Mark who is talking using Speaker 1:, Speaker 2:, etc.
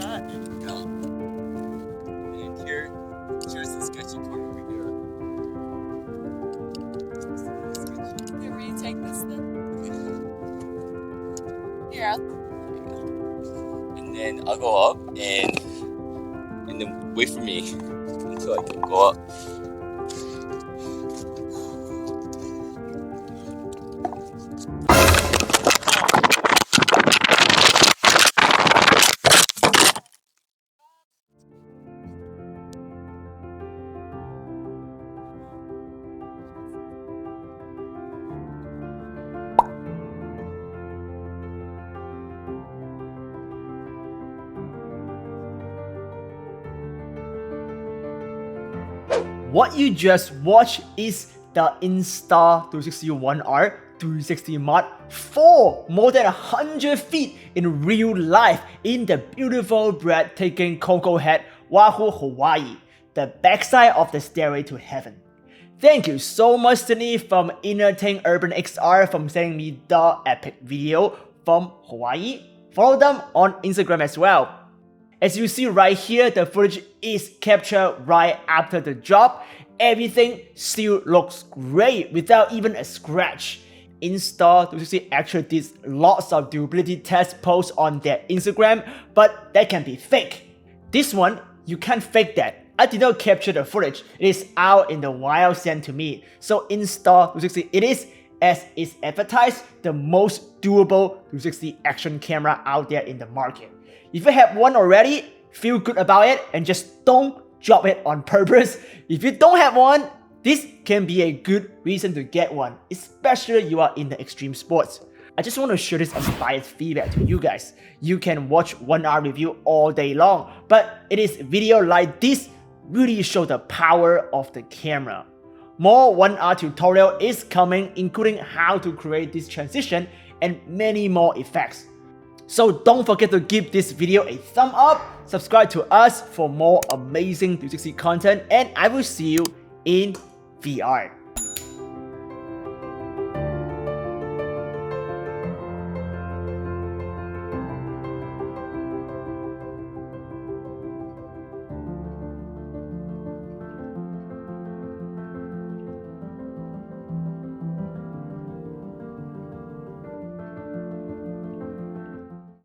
Speaker 1: shot.
Speaker 2: No. And here's the sketchy part over here.
Speaker 1: Here, will you take this then? Here,
Speaker 2: And then I'll go up and then wait for me until I can go up.
Speaker 3: What you just watched is the Insta360 One R 360 mod for more than 100 feet in real life in the beautiful, breathtaking Koko Head, Oahu, Hawaii, the backside of the stairway to heaven. Thank you so much, Sydeny from Innertain Urban XR, for sending me the epic video from Hawaii. Follow them on Instagram as well. As you see right here, the footage is captured right after the drop. Everything still looks great without even a scratch. Insta360 actually did lots of durability test posts on their Instagram, but that can be fake. This one, you can't fake that. I did not capture the footage. It is out in the wild sent to me. So Insta360, it is, as is advertised, the most durable 360 action camera out there in the market. If you have one already, feel good about it and just don't drop it on purpose. If you don't have one, this can be a good reason to get one, especially you are in the extreme sports. I just want to share this unbiased feedback to you guys. You can watch One R review all day long, but it is video like this really show the power of the camera. More One R tutorial is coming, including how to create this transition and many more effects. So don't forget to give this video a thumb up, subscribe to us for more amazing 360 content, and I will see you in VR.